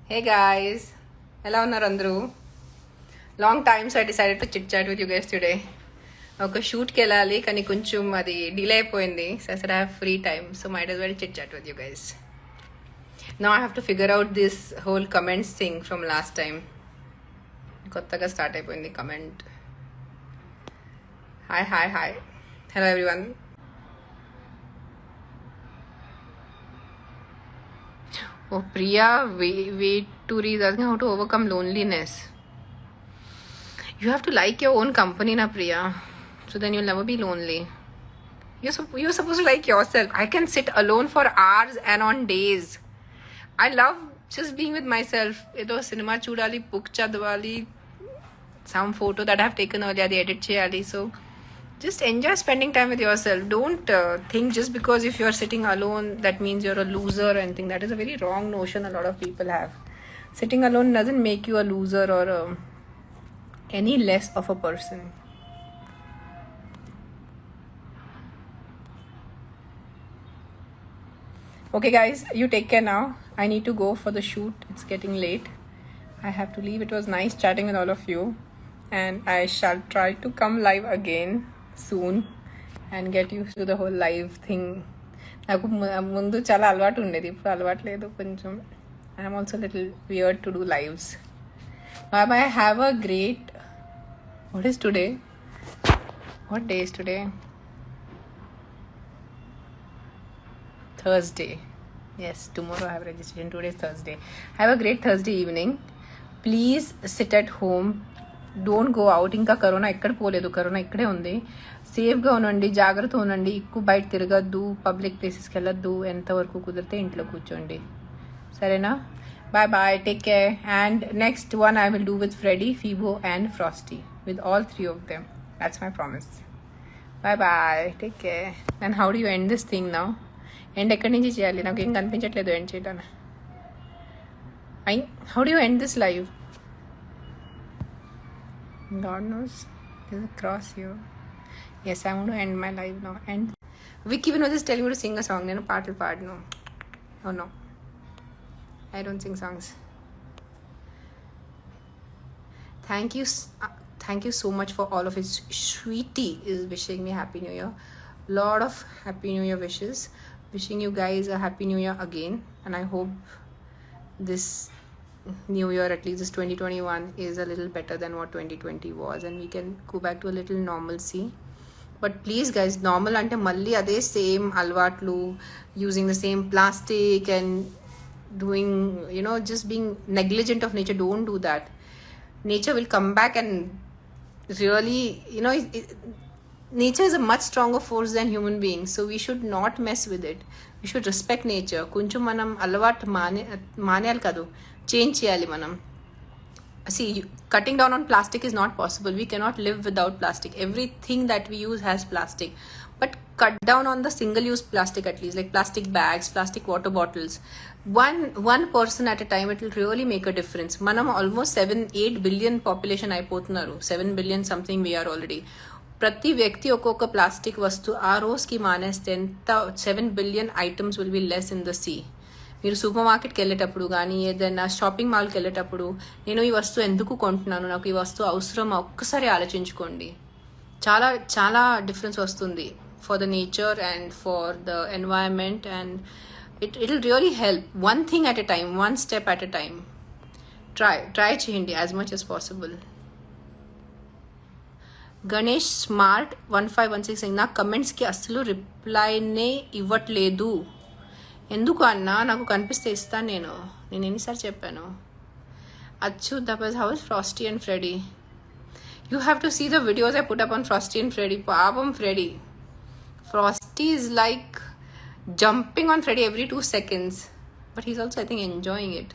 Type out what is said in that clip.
Hey guys, ఎలా ఉన్నారు అందరూ? Long time so I decided to chit chat with you guys today. ఒక షూట్కి వెళ్ళాలి కానీ కొంచెం అది డిలే అయిపోయింది. So I said I have free time so might as well chit chat with you guys. Now I have to figure out this whole comments thing from last time. కొత్తగా start అయిపోయింది comment. Hi hi hi, hello everyone. Oh, Priya, wait to read asking how to overcome loneliness. You have to like your own company, na Priya. So then you'll never be lonely. You're supposed to like yourself. I can sit alone for hours and on days. I love just being with myself. Edo cinema chudali, book chadwali, some photo that I have taken earlier, the edit cheyali. So just enjoy spending time with yourself. Don't think just because if you're sitting alone that means you're a loser or anything. That is a very wrong notion a lot of people have. Sitting alone doesn't make you a loser or any less of a person. Okay guys, you take care now. I need to go for the shoot. It's getting late. I have to leave. It was nice chatting with all of you and I shall try to come live again soon and get used to the whole live thing. నాకు ముందు చాలా అలవాటు ఉండేది, ఇప్పుడు అలవాటు లేదు కొంచెం. I'm also little weird to do lives. I have a great, what is today, what day is today? Thursday. Yes, tomorrow I have registration. Today is Thursday. Have a great Thursday evening. Please sit at home. Don't go out. ఇంకా corona ఎక్కడ పోలేదు, corona ఇక్కడే ఉంది. సేఫ్గా ఉండండి, జాగ్రత్త ఉండండి. ఎక్కువ బయట తిరగద్దు, పబ్లిక్ ప్లేసెస్కి వెళ్ళొద్దు. ఎంతవరకు కుదిరితే ఇంట్లో కూర్చోండి, సరేనా? Bye bye, take care. And next one I will do with Freddy, Phoebo and Frosty, with all three of them. That's my promise. Bye bye, take care. And how do you end this thing now? End ఎక్కడి నుంచి చేయాలి? నాకు ఏం కనిపించట్లేదు end చేయడానికి. How do you end this live? God knows, there's a cross here. Yes, I want to end my live now. And Vicky will just tell me to sing a song. Nenu paatal paadnu. Oh no, I don't sing songs. Thank you so much for all of it. Sweetie is wishing me happy new year. Lot of happy new year wishes. Wishing you guys a happy new year again, and I hope this new year, at least this 2021, is a little better than what 2020 was and we can go back to a little normalcy. But please guys, normal ante malli ade same alvatlu, using the same plastic and doing, just being negligent of nature. Don't do that. Nature will come back and really, nature is a much stronger force than human beings, so we should not mess with it. We should respect nature. కొంచెం మనం అలవాటు మానేయాలి కాదు, change చేయాలి మనం. See, cutting down on plastic is not possible. We cannot live without plastic. Everything that we use has plastic. But cut down on the single-use plastic at least, like plastic bags, plastic water bottles. One person at a time, it will really make a difference. Manam almost 7-8 billion population అయిపోతున్నారు. 7 billion something we are already. ప్రతి వ్యక్తి ఒక్కొక్క plastic వస్తువు ఆ రోజుకి మానేస్తే ఎంత 7 billion items will be less in the sea. మీరు సూపర్ మార్కెట్కి వెళ్ళేటప్పుడు కానీ ఏదైనా షాపింగ్ మాల్కి వెళ్ళేటప్పుడు నేను ఈ వస్తువు ఎందుకు కొంటున్నాను, నాకు ఈ వస్తువు అవసరమా, ఒక్కసారి ఆలోచించుకోండి. చాలా చాలా డిఫరెన్స్ వస్తుంది for the nature and for the environment and it will really help. One thing at a time, one step at a time. Try చేయండి as much as possible. Ganesh smart 1516 నా కమెంట్స్కి అస్సలు రిప్లైనే ఇవ్వట్లేదు. ఎందుకు అన్నా? నాకు కనిపిస్తే ఇస్తాను నేను ఎన్నిసార్లు చెప్పాను. అచ్చు దపస్ హౌస్ Frosty and Freddy. You have to see the videos I put up on Frosty and Freddy. పాపం Freddy, Frosty is like jumping on Freddy every 2 seconds, but he's also I think enjoying it.